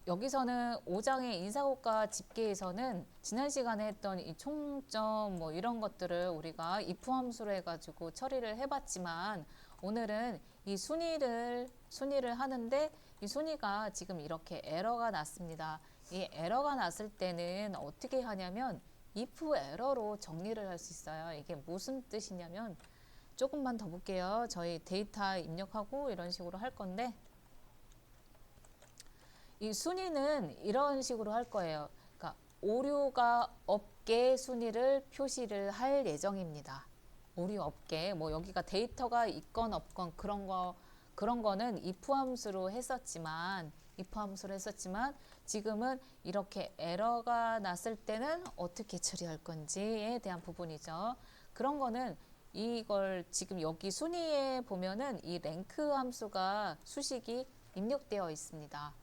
여기서는 5장의 인사고과 집계에서는 지난 시간에 했던 이 총점 뭐 이런 것들을 우리가 if 함수로 해가지고 처리를 해봤지만 오늘은 이 순위를 하는데 이 순위가 지금 이렇게 에러가 났습니다. 이 에러가 났을 때는 어떻게 하냐면 if 에러로 정리를 할 수 있어요. 이게 무슨 뜻이냐면 조금만 더 볼게요. 저희 데이터 입력하고 이런 식으로 할 건데 이 순위는 이런 식으로 할 거예요. 그러니까 오류가 없게 순위를 표시를 할 예정입니다. 오류 없게 뭐 여기가 데이터가 있건 없건 그런 거는 if 함수로 했었지만 지금은 이렇게 에러가 났을 때는 어떻게 처리할 건지에 대한 부분이죠. 그런 거는 이걸 지금 여기 순위에 보면은 이 랭크 함수가 수식이 입력되어 있습니다.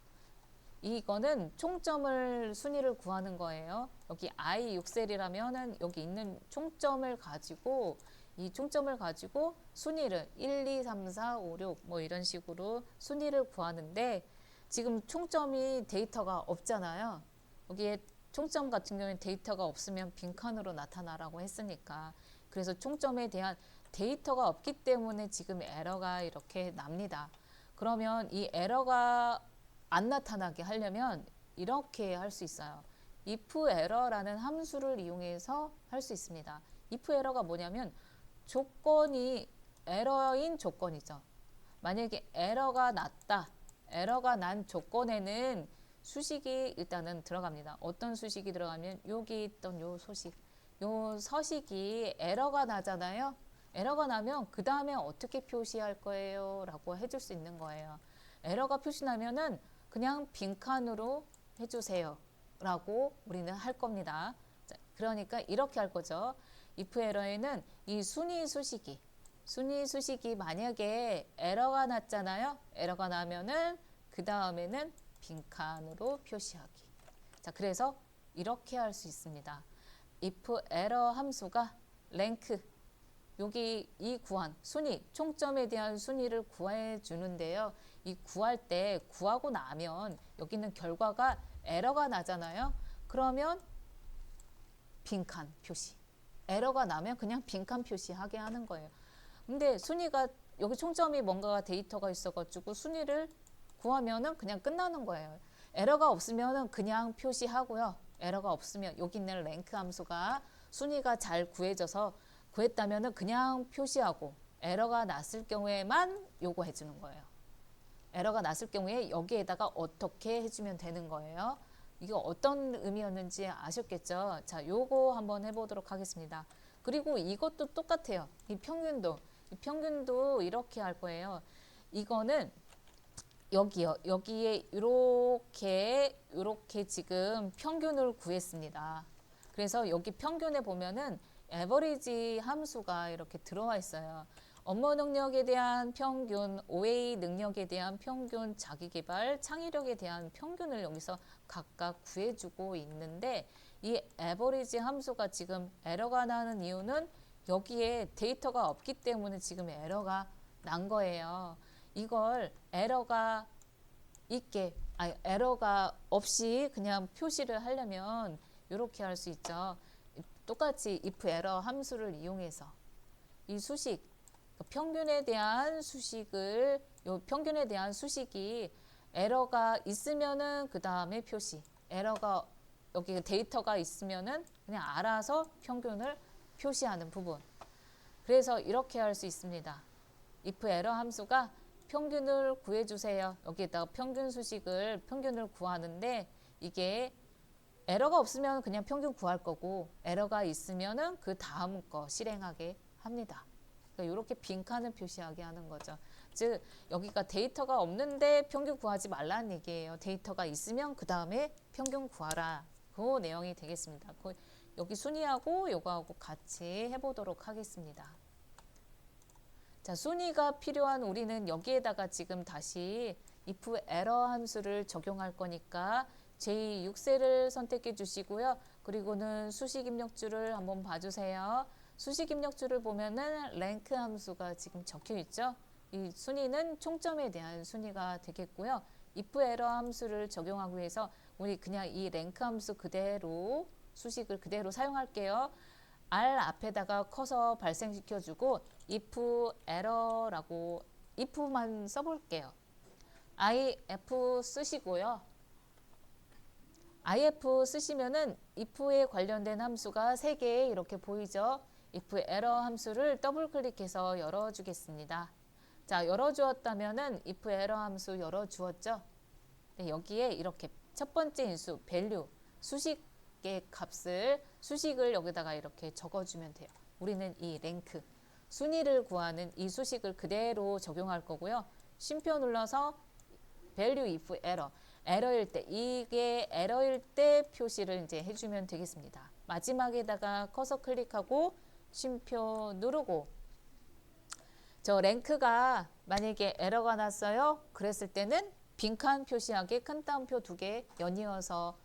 이거는 총점을 순위를 구하는 거예요. 여기 i 6셀이라면은 여기 있는 총점을 가지고 이 총점을 가지고 순위를 1, 2, 3, 4, 5, 6 뭐 이런 식으로 순위를 구하는데 지금 총점이 데이터가 없잖아요. 여기에 총점 같은 경우에 데이터가 없으면 빈칸으로 나타나라고 했으니까 그래서 총점에 대한 데이터가 없기 때문에 지금 에러가 이렇게 납니다. 그러면 이 에러가 안 나타나게 하려면 이렇게 할 수 있어요. if error라는 함수를 이용해서 할 수 있습니다. if error가 뭐냐면 조건이 에러인 조건이죠. 만약에 에러가 났다. 에러가 난 조건에는 수식이 일단은 들어갑니다. 어떤 수식이 들어가면 여기 있던 요 소식, 요 서식이 에러가 나잖아요. 에러가 나면 그 다음에 어떻게 표시할 거예요? 라고 해줄 수 있는 거예요. 에러가 표시나면은 그냥 빈칸으로 해주세요 라고 우리는 할 겁니다. 자, 그러니까 이렇게 할 거죠. if 에러에는 이 순위 수식이 만약에 에러가 났잖아요. 에러가 나면은 그 다음에는 빈칸으로 표시하기. 자, 그래서 이렇게 할 수 있습니다. if error 함수가 랭크 여기 이 구한 순위 총점에 대한 순위를 구해 주는데요. 이 구할 때 구하고 나면 여기는 결과가 에러가 나잖아요. 그러면 빈칸 표시. 에러가 나면 그냥 빈칸 표시하게 하는 거예요. 근데 순위가 여기 총점이 뭔가 데이터가 있어가지고 순위를 구하면은 그냥 끝나는 거예요. 에러가 없으면은 그냥 표시하고요. 에러가 없으면 여기 있는 랭크 함수가 순위가 잘 구했다면은 그냥 표시하고 에러가 났을 경우에만 요거 해주는 거예요. 에러가 났을 경우에 여기에다가 어떻게 해주면 되는 거예요. 이거 어떤 의미였는지 아셨겠죠? 자, 요거 한번 해보도록 하겠습니다. 그리고 이것도 똑같아요. 이 평균도 이렇게 할 거예요. 이거는 여기요. 여기에 이렇게 지금 평균을 구했습니다. 그래서 여기 평균에 보면은 에버리지 함수가 이렇게 들어와 있어요. 업무 능력에 대한 평균, OA 능력에 대한 평균, 자기개발, 창의력에 대한 평균을 여기서 각각 구해주고 있는데 이 에버리지 함수가 지금 에러가 나는 이유는 여기에 데이터가 없기 때문에 지금 에러가 난 거예요. 이걸 에러가 없이 그냥 표시를 하려면 이렇게 할 수 있죠. 똑같이 if error 함수를 이용해서 이 수식, 평균에 대한 수식이 에러가 있으면은 그 다음에 표시, 에러가 여기 데이터가 있으면은 그냥 알아서 평균을 표시하는 부분. 그래서 이렇게 할 수 있습니다. if error 함수가 평균을 구해주세요. 여기에다가 평균을 구하는데 이게 에러가 없으면 그냥 평균 구할 거고 에러가 있으면은 그 다음 거 실행하게 합니다. 그러니까 이렇게 빈칸을 표시하게 하는 거죠. 즉 여기가 데이터가 없는데 평균 구하지 말라는 얘기예요. 데이터가 있으면 그 다음에 평균 구하라. 그 내용이 되겠습니다. 여기 순위하고 요거하고 같이 해보도록 하겠습니다. 자, 순위가 필요한 우리는 여기에다가 지금 다시 if error 함수를 적용할 거니까 j6셀을 선택해 주시고요. 그리고는 수식 입력줄을 한번 봐주세요. 수식 입력줄을 보면은 랭크 함수가 지금 적혀 있죠. 이 순위는 총점에 대한 순위가 되겠고요. if 에러 함수를 적용하기 위해서 우리 그냥 이 랭크 함수 그대로 수식을 그대로 사용할게요. R 앞에다가 커서 발생시켜주고 if error라고 if만 써볼게요. if 쓰시고요. if 쓰시면은 if에 관련된 함수가 3개 이렇게 보이죠. if error 함수를 더블 클릭해서 열어주겠습니다. 자, 열어주었다면은 if error 함수 열어주었죠. 네, 여기에 이렇게 첫 번째 인수 value 수식의 값을 수식을 여기다가 이렇게 적어주면 돼요. 우리는 이 랭크 순위를 구하는 이 수식을 그대로 적용할 거고요. 쉼표 눌러서 value if error 에러일 때 이게 에러일 때 표시를 이제 해주면 되겠습니다. 마지막에다가 커서 클릭하고 쉼표 누르고 저 랭크가 만약에 에러가 났어요. 그랬을 때는 빈칸 표시하게 큰 따옴표 2개 연이어서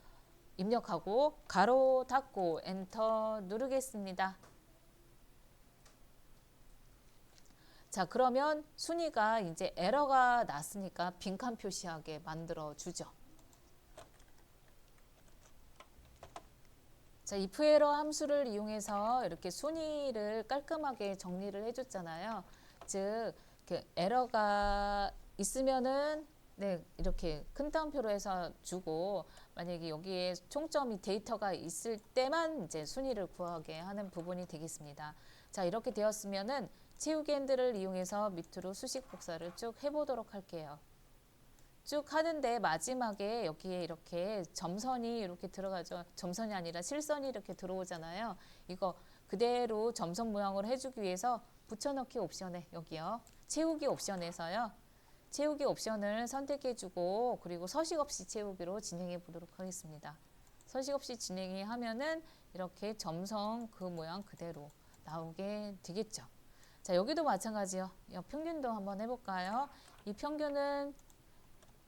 입력하고 가로 닫고 엔터 누르겠습니다. 자, 그러면 순위가 이제 에러가 났으니까 빈칸 표시하게 만들어 주죠. 자, if 에러 함수를 이용해서 이렇게 순위를 깔끔하게 정리를 해줬잖아요. 즉, 에러가 있으면은 네, 이렇게 큰 따옴표로 해서 주고 만약에 여기에 총점이 데이터가 있을 때만 이제 순위를 구하게 하는 부분이 되겠습니다. 자, 이렇게 되었으면은 채우기 핸들을 이용해서 밑으로 수식 복사를 쭉 해보도록 할게요. 쭉 하는데 마지막에 여기에 이렇게 점선이 이렇게 들어가죠. 점선이 아니라 실선이 이렇게 들어오잖아요. 이거 그대로 점선 모양으로 해주기 위해서 붙여넣기 옵션에 여기요. 채우기 옵션에서요. 채우기 옵션을 선택해주고 그리고 서식 없이 채우기로 진행해 보도록 하겠습니다. 서식 없이 진행이 하면은 이렇게 점선 그 모양 그대로 나오게 되겠죠. 자, 여기도 마찬가지요. 평균도 한번 해볼까요? 이 평균은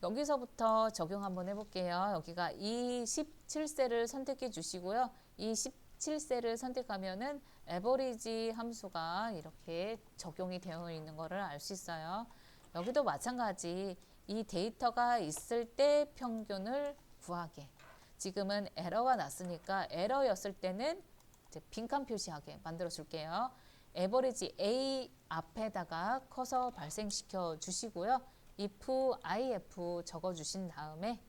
여기서부터 적용 한번 해볼게요. 여기가 이 17셀을 선택해 주시고요. 이 17셀을 선택하면은 에버리지 함수가 이렇게 적용이 되어 있는 것을 알 수 있어요. 여기도 마찬가지 이 데이터가 있을 때 평균을 구하게. 지금은 에러가 났으니까 에러였을 때는 이제 빈칸 표시하게 만들어 줄게요. 에버리지 A 앞에다가 커서 발생시켜 주시고요. if 적어 주신 다음에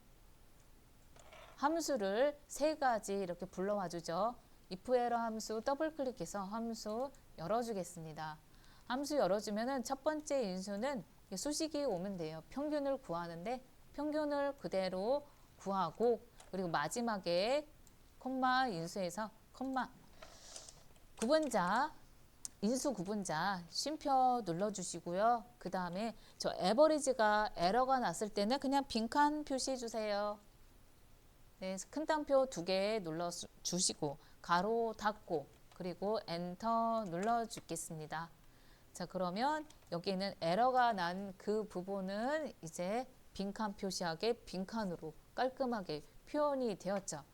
함수를 3가지 이렇게 불러와 주죠. if 에러 함수 더블 클릭해서 함수 열어주겠습니다. 함수 열어주면은 첫 번째 인수는 수식이 오면 돼요. 평균을 구하는데 평균을 그대로 구하고 그리고 마지막에 콤마 인수해서 콤마 구분자 인수 구분자 쉼표 눌러주시고요. 그 다음에 저 에버리지가 에러가 났을 때는 그냥 빈칸 표시해 주세요. 네, 큰 따옴표 2개 눌러주시고 가로 닫고 그리고 엔터 눌러주겠습니다. 자, 그러면 여기는 에러가 난 그 부분은 이제 빈칸 표시하게 빈칸으로 깔끔하게 표현이 되었죠.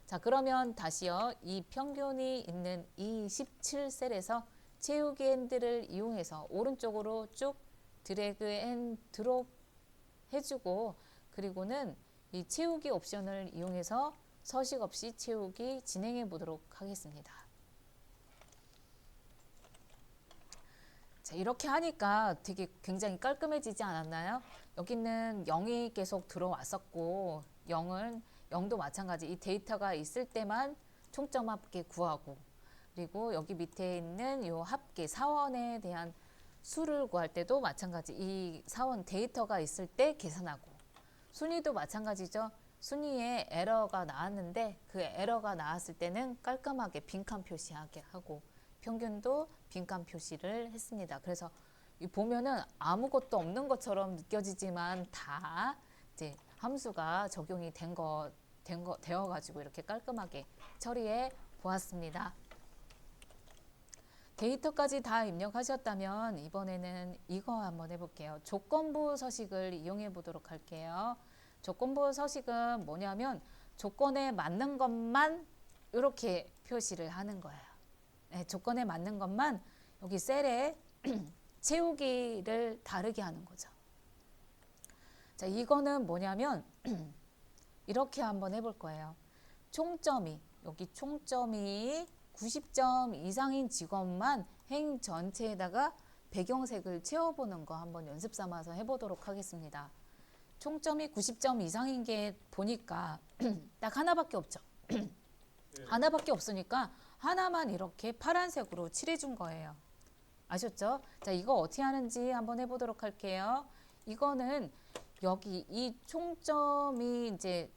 자, 그러면 다시요. 이 평균이 있는 이 17셀에서 채우기 핸들을 이용해서 오른쪽으로 쭉 드래그 앤 드롭 해주고 그리고는 이 채우기 옵션을 이용해서 서식 없이 채우기 진행해 보도록 하겠습니다. 자, 이렇게 하니까 되게 굉장히 깔끔해지지 않았나요? 여기는 0이 계속 들어왔었고 0도 마찬가지 이 데이터가 있을 때만 총점 합계 구하고 그리고 여기 밑에 있는 이 합계 사원에 대한 수를 구할 때도 마찬가지 이 사원 데이터가 있을 때 계산하고 순위도 마찬가지죠. 순위에 에러가 나왔는데 그 에러가 나왔을 때는 깔끔하게 빈칸 표시하게 하고 평균도 빈칸 표시를 했습니다. 그래서 보면은 아무것도 없는 것처럼 느껴지지만 다 이제 함수가 적용이 되어가지고 이렇게 깔끔하게 처리해 보았습니다. 데이터까지 다 입력하셨다면 이번에는 이거 한번 해볼게요. 조건부 서식을 이용해 보도록 할게요. 조건부 서식은 뭐냐면 조건에 맞는 것만 이렇게 표시를 하는 거예요. 네, 조건에 맞는 것만 여기 셀에 채우기를 다르게 하는 거죠. 자, 이거는 뭐냐면 이렇게 한번 해볼 거예요. 총점이 여기 총점이 90점 이상인 직업만 행 전체에다가 배경색을 채워보는 거 한번 연습 삼아서 해보도록 하겠습니다. 총점이 90점 이상인 게 보니까 딱 하나밖에 없죠. 하나밖에 없으니까 하나만 이렇게 파란색으로 칠해준 거예요. 아셨죠? 자, 이거 어떻게 하는지 한번 해보도록 할게요. 이거는 여기 이 총점이 이제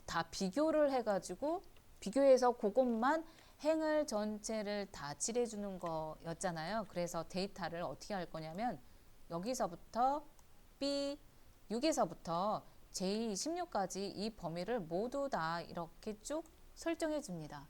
다 비교를 해가지고 비교해서 그것만 행을 전체를 다 칠해주는 거였잖아요. 그래서 데이터를 어떻게 할 거냐면 여기서부터 B6에서부터 J16까지 이 범위를 모두 다 이렇게 쭉 설정해 줍니다.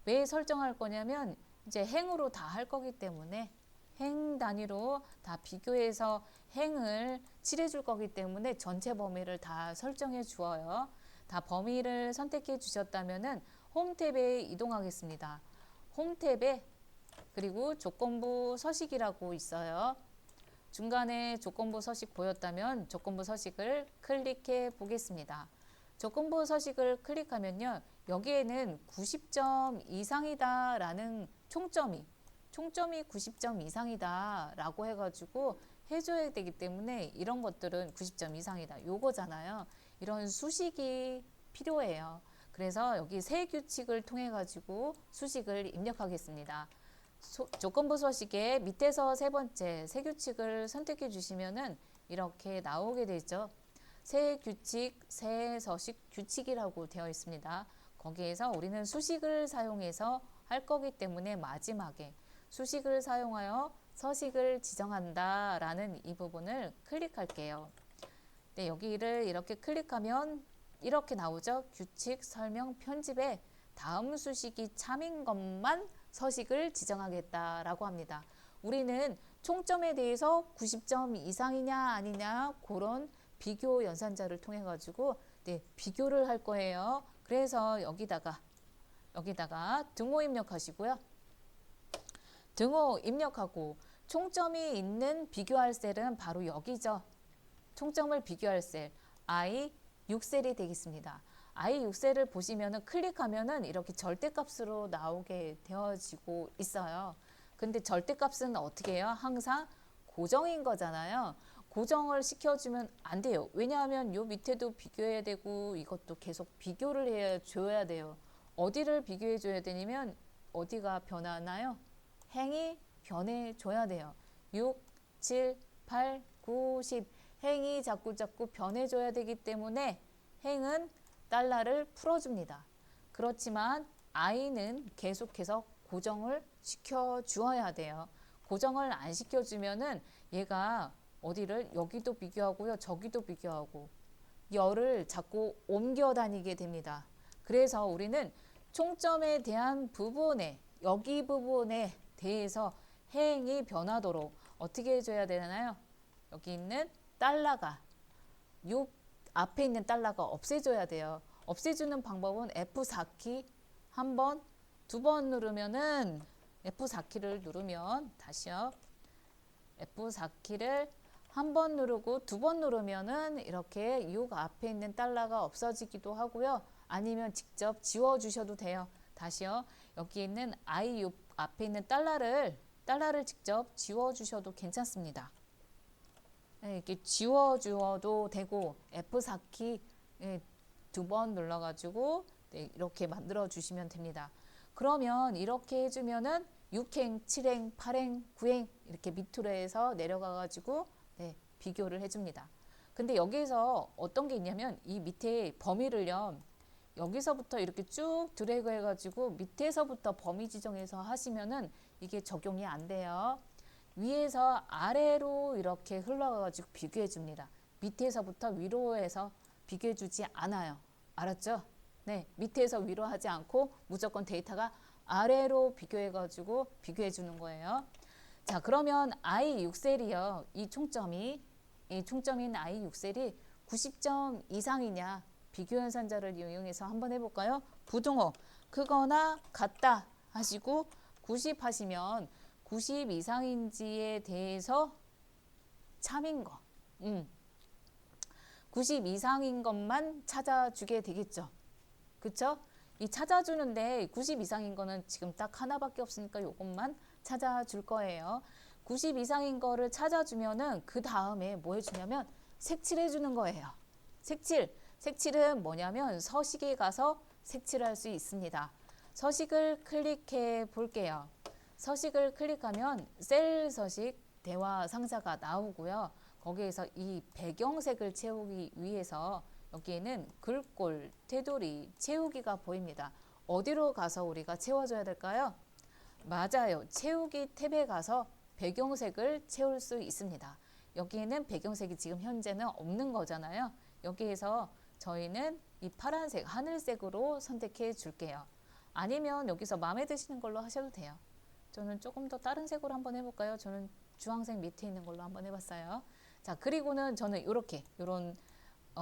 왜 설정할 거냐면 이제 행으로 다 할 거기 때문에 행 단위로 다 비교해서 행을 칠해 줄 거기 때문에 전체 범위를 다 설정해 주어요. 다 범위를 선택해 주셨다면은 홈 탭에 이동하겠습니다. 홈 탭에 그리고 조건부 서식이라고 있어요. 중간에 조건부 서식 보였다면 조건부 서식을 클릭해 보겠습니다. 조건부 서식을 클릭하면요. 여기에는 90점 이상이다 라는 총점이 90점 이상이다 라고 해가지고 해줘야 되기 때문에 이런 것들은 90점 이상이다 요거잖아요. 이런 수식이 필요해요. 그래서 여기 새 규칙을 통해 가지고 수식을 입력하겠습니다. 조건부 서식의 밑에서 세 번째 새 규칙을 선택해 주시면은 이렇게 나오게 되죠. 새 규칙, 새 서식 규칙이라고 되어 있습니다. 거기에서 우리는 수식을 사용해서 할 거기 때문에 마지막에 수식을 사용하여 서식을 지정한다 라는 이 부분을 클릭할게요. 네, 여기를 이렇게 클릭하면 이렇게 나오죠. 규칙 설명 편집에 다음 수식이 참인 것만 서식을 지정하겠다라고 합니다. 우리는 총점에 대해서 90점 이상이냐 아니냐 그런 비교 연산자를 통해 가지고 네, 비교를 할 거예요. 그래서 여기다가 등호 입력하시고요. 등호 입력하고 총점이 있는 비교할 셀은 바로 여기죠. 총점을 비교할 셀 I6셀이 되겠습니다. I6셀을 보시면은 클릭하면은 이렇게 절대값으로 나오게 되어지고 있어요. 근데 절대값은 어떻게 해요? 항상 고정인 거잖아요. 고정을 시켜주면 안 돼요. 왜냐하면 요 밑에도 비교해야 되고 이것도 계속 비교를 해줘야 돼요. 어디를 비교해 줘야 되냐면 어디가 변하나요? 행이 변해줘야 돼요. 6, 7, 8, 9, 10 행이 자꾸 변해줘야 되기 때문에 행은 달러를 풀어줍니다. 그렇지만 i는 계속해서 고정을 시켜주어야 돼요. 고정을 안 시켜주면은 얘가 어디를 여기도 비교하고요. 저기도 비교하고 열을 자꾸 옮겨 다니게 됩니다. 그래서 우리는 총점에 대한 부분에 여기 부분에 대해서 행이 변하도록 어떻게 해줘야 되나요? 여기 있는 달러가 요 앞에 있는 달러가 없애줘야 돼요. 없애주는 방법은 F4키 한 번, 두 번 누르면은 F4키를 누르면 다시요. F4키를 한 번 누르고 두 번 누르면은 이렇게 요 앞에 있는 달러가 없어지기도 하고요. 아니면 직접 지워 주셔도 돼요. 다시요. 여기 있는 I 요 앞에 있는 달러를 직접 지워 주셔도 괜찮습니다. 네, 이렇게 지워 주어도 되고 F4키 두 번 눌러 가지고 네, 이렇게 만들어 주시면 됩니다. 그러면 이렇게 해주면은 6행, 7행, 8행, 9행 이렇게 밑으로 해서 내려가 가지고 네, 비교를 해줍니다. 근데 여기에서 어떤 게 있냐면 이 밑에 범위를요. 여기서부터 이렇게 쭉 드래그 해가지고 밑에서부터 범위 지정해서 하시면은 이게 적용이 안 돼요. 위에서 아래로 이렇게 흘러가가지고 비교해 줍니다. 밑에서부터 위로 해서 비교해 주지 않아요. 알았죠? 네, 밑에서 위로 하지 않고 무조건 데이터가 아래로 비교해가지고 비교해 주는 거예요. 자, 그러면 I6셀이요. 이 총점인 I6셀이 90점 이상이냐 비교 연산자를 이용해서 한번 해볼까요? 부등호 크거나 같다 하시고 90 하시면 90 이상인지에 대해서 참인 거 90 이상인 것만 찾아주게 되겠죠. 그쵸? 이 찾아주는데 90 이상인 거는 지금 딱 하나밖에 없으니까 이것만 찾아줄 거예요. 90 이상인 거를 찾아주면은 그 다음에 뭐 해주냐면 색칠해 주는 거예요. 색칠은 뭐냐면 서식에 가서 색칠할 수 있습니다. 서식을 클릭해 볼게요. 서식을 클릭하면 셀 서식 대화 상자가 나오고요. 거기에서 이 배경색을 채우기 위해서 여기에는 글꼴, 테두리, 채우기가 보입니다. 어디로 가서 우리가 채워줘야 될까요? 맞아요. 채우기 탭에 가서 배경색을 채울 수 있습니다. 여기에는 배경색이 지금 현재는 없는 거잖아요. 여기에서 저희는 이 파란색, 하늘색으로 선택해 줄게요. 아니면 여기서 마음에 드시는 걸로 하셔도 돼요. 저는 조금 더 다른 색으로 한번 해볼까요? 저는 주황색 밑에 있는 걸로 한번 해봤어요. 자, 그리고는 저는 이런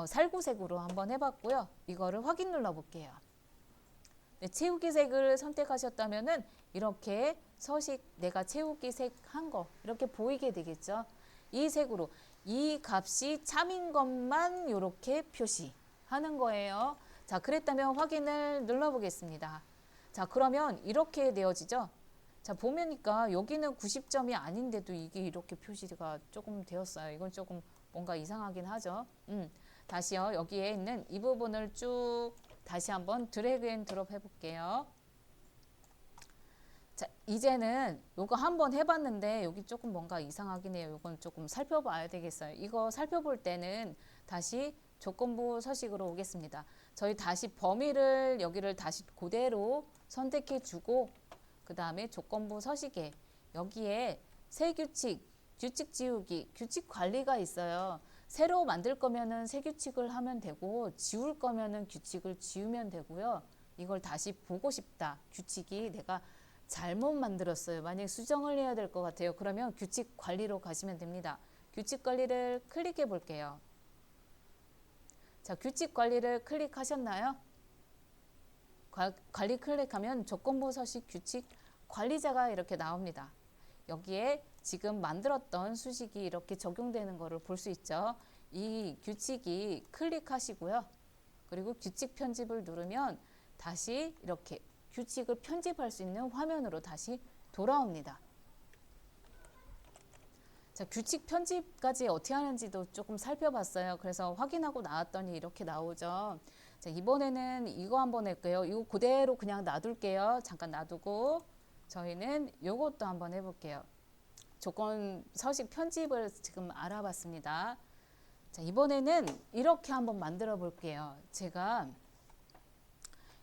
살구색으로 한번 해봤고요. 이거를 확인 눌러볼게요. 네, 채우기 색을 선택하셨다면은 이렇게 서식 내가 채우기 색 한 거 이렇게 보이게 되겠죠. 이 색으로 이 값이 참인 것만 이렇게 표시하는 거예요. 자, 그랬다면 확인을 눌러보겠습니다. 자, 그러면 이렇게 되어지죠. 자, 보면니까 여기는 90점이 아닌데도 이게 이렇게 표시가 조금 되었어요. 이건 조금 뭔가 이상하긴 하죠. 다시요. 여기에 있는 이 부분을 쭉 다시 한번 드래그 앤 드롭 해볼게요. 자, 이제는 요거 한번 해봤는데 여기 조금 뭔가 이상하긴 해요. 요건 조금 살펴봐야 되겠어요. 이거 살펴볼 때는 다시 조건부 서식으로 오겠습니다. 저희 다시 범위를 여기를 다시 그대로 선택해 주고 그 다음에 조건부 서식에 여기에 새 규칙, 규칙 지우기, 규칙 관리가 있어요. 새로 만들 거면은 새 규칙을 하면 되고 지울 거면은 규칙을 지우면 되고요. 이걸 다시 보고 싶다. 규칙이 내가 잘못 만들었어요. 만약에 수정을 해야 될 것 같아요. 그러면 규칙 관리로 가시면 됩니다. 규칙 관리를 클릭해 볼게요. 자, 규칙 관리를 클릭하셨나요? 관리 클릭하면 조건부 서식 규칙 관리자가 이렇게 나옵니다. 여기에 지금 만들었던 수식이 이렇게 적용되는 것을 볼 수 있죠. 이 규칙이 클릭하시고요. 그리고 규칙 편집을 누르면 다시 이렇게 규칙을 편집할 수 있는 화면으로 다시 돌아옵니다. 자, 규칙 편집까지 어떻게 하는지도 조금 살펴봤어요. 그래서 확인하고 나왔더니 이렇게 나오죠. 자, 이번에는 이거 한번 할게요. 이거 그대로 그냥 놔둘게요. 잠깐 놔두고 저희는 이것도 한번 해볼게요. 조건 서식 편집을 지금 알아봤습니다. 자, 이번에는 이렇게 한번 만들어 볼게요. 제가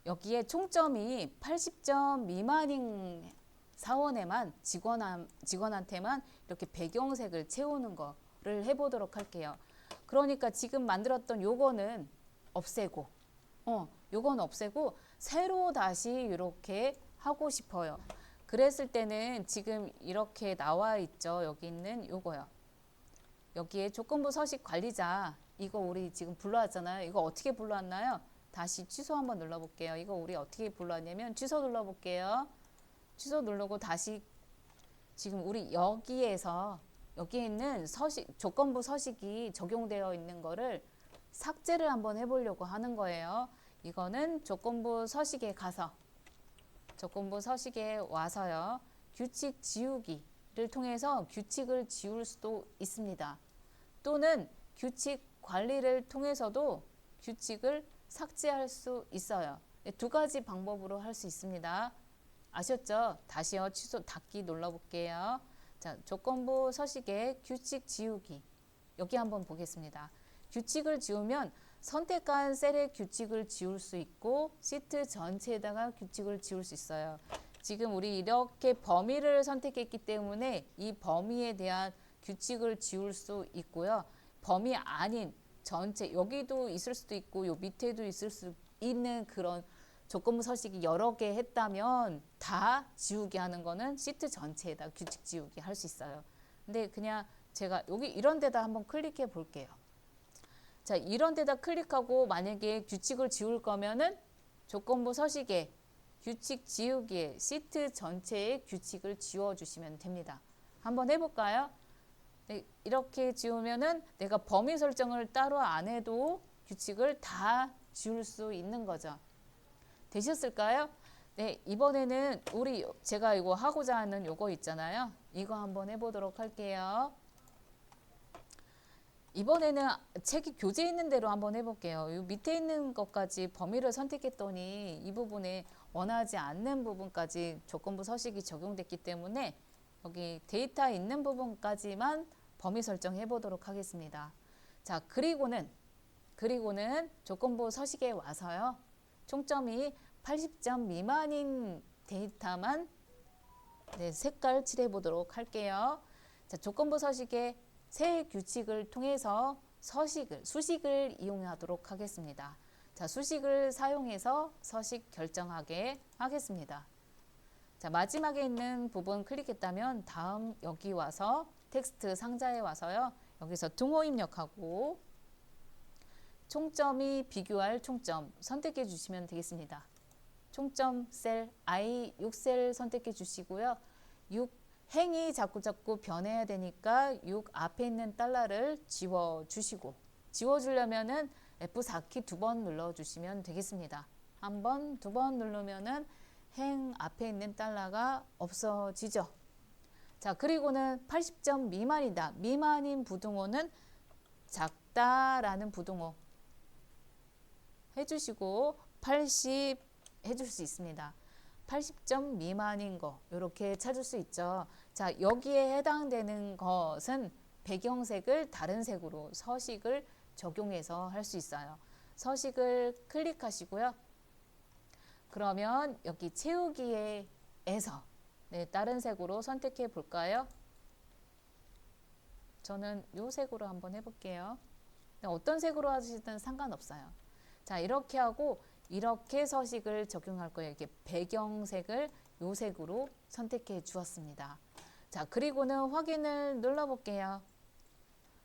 여기에 총점이 80점 미만인 사원에만 직원한테만 이렇게 배경색을 채우는 거를 해보도록 할게요. 그러니까 지금 만들었던 요거는 없애고 요건 없애고 새로 다시 이렇게 하고 싶어요. 그랬을 때는 지금 이렇게 나와 있죠. 여기 있는 요거요. 여기에 조건부 서식 관리자 이거 우리 지금 불러왔잖아요. 이거 어떻게 불러왔나요? 다시 취소 한번 눌러볼게요. 이거 우리 어떻게 불러왔냐면 취소 눌러볼게요. 취소 누르고 다시 지금 우리 여기에서 여기 있는 서식 조건부 서식이 적용되어 있는 거를 삭제를 한번 해보려고 하는 거예요. 이거는 조건부 서식에 가서 조건부 서식에 와서요. 규칙 지우기를 통해서 규칙을 지울 수도 있습니다. 또는 규칙 관리를 통해서도 규칙을 삭제할 수 있어요. 두 가지 방법으로 할 수 있습니다. 아셨죠? 다시요. 취소 닫기 눌러볼게요. 자, 조건부 서식에 규칙 지우기. 여기 한번 보겠습니다. 규칙을 지우면 선택한 셀의 규칙을 지울 수 있고 시트 전체에다가 규칙을 지울 수 있어요. 지금 우리 이렇게 범위를 선택했기 때문에 이 범위에 대한 규칙을 지울 수 있고요. 범위 아닌 전체 여기도 있을 수도 있고 요 밑에도 있을 수 있는 그런 조건부 서식이 여러 개 했다면 다 지우게 하는 거는 시트 전체에다 규칙 지우기 할 수 있어요. 근데 그냥 제가 여기 이런 데다 한번 클릭해 볼게요. 자, 이런 데다 클릭하고 만약에 규칙을 지울 거면은 조건부 서식에 규칙 지우기에 시트 전체의 규칙을 지워 주시면 됩니다. 한번 해볼까요? 네, 이렇게 지우면은 내가 범위 설정을 따로 안 해도 규칙을 다 지울 수 있는 거죠. 되셨을까요? 네, 이번에는 제가 이거 하고자 하는 요거 있잖아요. 이거 한번 해보도록 할게요. 이번에는 책이 교재에 있는 대로 한번 해볼게요. 이 밑에 있는 것까지 범위를 선택했더니 이 부분에 원하지 않는 부분까지 조건부 서식이 적용됐기 때문에 여기 데이터 있는 부분까지만 범위 설정해 보도록 하겠습니다. 자, 그리고는 조건부 서식에 와서요. 총점이 80점 미만인 데이터만 색깔 칠해 보도록 할게요. 자, 조건부 서식에 새 규칙을 통해서 수식을 이용하도록 하겠습니다. 자, 수식을 사용해서 서식 결정하게 하겠습니다. 자, 마지막에 있는 부분 클릭했다면 다음 여기 와서 텍스트 상자에 와서요. 여기서 등호 입력하고 총점이 비교할 총점 선택해 주시면 되겠습니다. 총점 셀 I 6셀 선택해 주시고요. 6 행이 자꾸 변해야 되니까 6 앞에 있는 달러를 지워 주시고, 지워 주려면은 F4키 2번 눌러 주시면 되겠습니다. 한 번, 2번 누르면은 행 앞에 있는 달러가 없어지죠. 자, 그리고는 80점 미만이다. 미만인 부등호는 작다라는 부등호 해주시고 80 해줄 수 있습니다. 80점 미만인 거 이렇게 찾을 수 있죠. 자, 여기에 해당되는 것은 배경색을 다른 색으로 서식을 적용해서 할 수 있어요. 서식을 클릭하시고요. 그러면 여기 채우기에서 다른 색으로 선택해 볼까요? 저는 이 색으로 한번 해볼게요. 어떤 색으로 하시든 상관없어요. 자, 이렇게 하고 이렇게 서식을 적용할 거예요. 이렇게 배경색을 이 색으로 선택해 주었습니다. 자, 그리고는 확인을 눌러볼게요.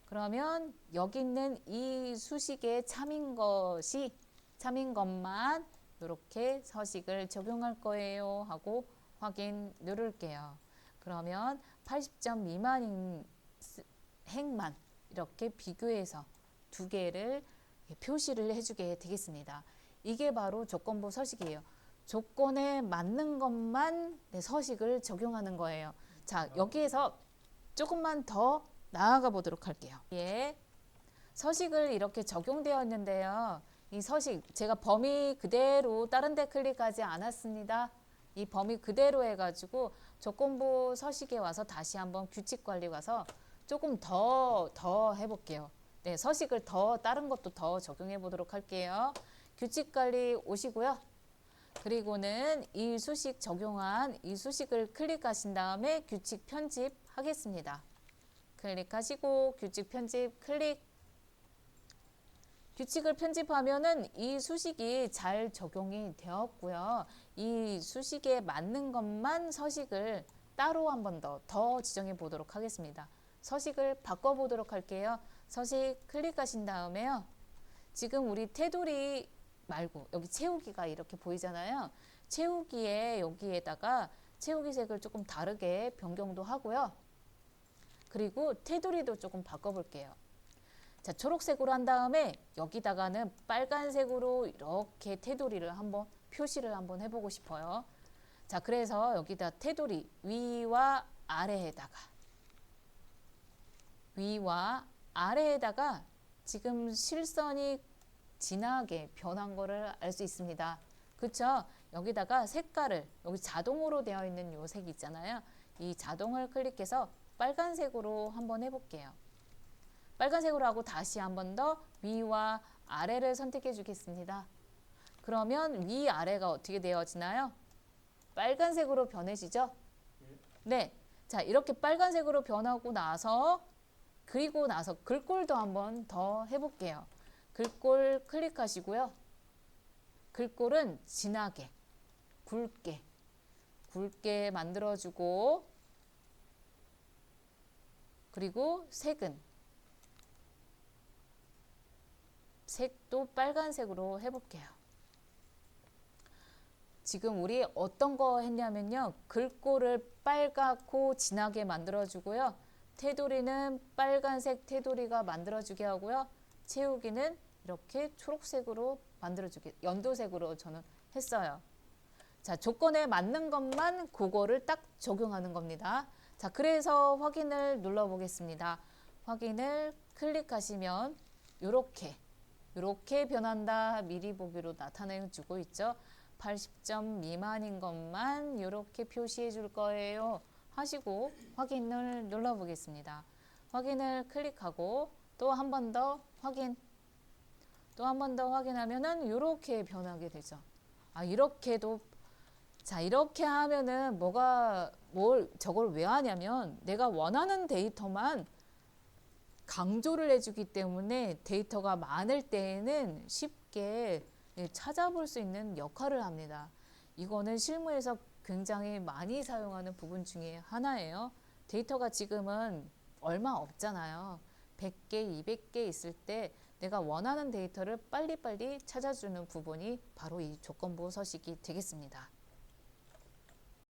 그러면 여기 있는 이 수식에 참인 것만 이렇게 서식을 적용할 거예요 하고 확인 누를게요. 그러면 80점 미만인 행만 이렇게 비교해서 두 개를 표시를 해주게 되겠습니다. 이게 바로 조건부 서식이에요. 조건에 맞는 것만 서식을 적용하는 거예요. 자, 여기에서 조금만 더 나아가 보도록 할게요. 예, 서식을 이렇게 적용되어 있는데요. 이 서식 제가 범위 그대로 다른 데 클릭하지 않았습니다. 이 범위 그대로 해가지고 조건부 서식에 와서 다시 한번 규칙 관리 가서 조금 더 해볼게요. 네, 서식을 다른 것도 더 적용해 보도록 할게요. 규칙 관리 오시고요. 그리고는 이 수식 적용한 이 수식을 클릭하신 다음에 규칙 편집 하겠습니다. 클릭하시고 규칙 편집 클릭. 규칙을 편집하면은 이 수식이 잘 적용이 되었고요. 이 수식에 맞는 것만 서식을 따로 한 번 더 지정해 보도록 하겠습니다. 서식을 바꿔보도록 할게요. 서식 클릭하신 다음에요. 지금 우리 테두리 말고 여기 채우기가 이렇게 보이잖아요. 채우기에 여기에다가 채우기 색을 조금 다르게 변경도 하고요. 그리고 테두리도 조금 바꿔볼게요. 자, 초록색으로 한 다음에 여기다가는 빨간색으로 이렇게 테두리를 한번 표시를 한번 해보고 싶어요. 자, 그래서 여기다 테두리 위와 아래에다가 지금 실선이 진하게 변한 거를 알 수 있습니다. 그쵸? 여기다가 색깔을 여기 자동으로 되어 있는 요 색 있잖아요. 이 자동을 클릭해서 빨간색으로 한번 해볼게요. 빨간색으로 하고 다시 한 번 더 위와 아래를 선택해 주겠습니다. 그러면 위아래가 어떻게 되어지나요? 빨간색으로 변해지죠? 네. 자, 이렇게 빨간색으로 변하고 나서 그리고 나서 글꼴도 한번 더 해볼게요. 글꼴 클릭하시고요. 글꼴은 진하게, 굵게 만들어주고 그리고 색도 빨간색으로 해볼게요. 지금 우리 어떤 거 했냐면요. 글꼴을 빨갛고 진하게 만들어주고요. 테두리는 빨간색 테두리가 만들어주게 하고요. 채우기는 이렇게 초록색으로 만들어주게, 연두색으로 저는 했어요. 자, 조건에 맞는 것만 그거를 딱 적용하는 겁니다. 자, 그래서 확인을 눌러보겠습니다. 확인을 클릭하시면 이렇게 변한다. 미리 보기로 나타내주고 있죠. 80점 미만인 것만 이렇게 표시해 줄 거예요. 하시고 확인을 눌러보겠습니다. 확인을 클릭하고 또 한 번 더 확인. 또 한 번 더 확인하면은 이렇게 변하게 되죠. 아, 이렇게도 자, 이렇게 하면은 저걸 왜 하냐면 내가 원하는 데이터만 강조를 해주기 때문에 데이터가 많을 때에는 쉽게 찾아볼 수 있는 역할을 합니다. 이거는 실무에서 굉장히 많이 사용하는 부분 중에 하나예요. 데이터가 지금은 얼마 없잖아요. 100개, 200개 있을 때 내가 원하는 데이터를 빨리빨리 찾아주는 부분이 바로 이 조건부 서식이 되겠습니다.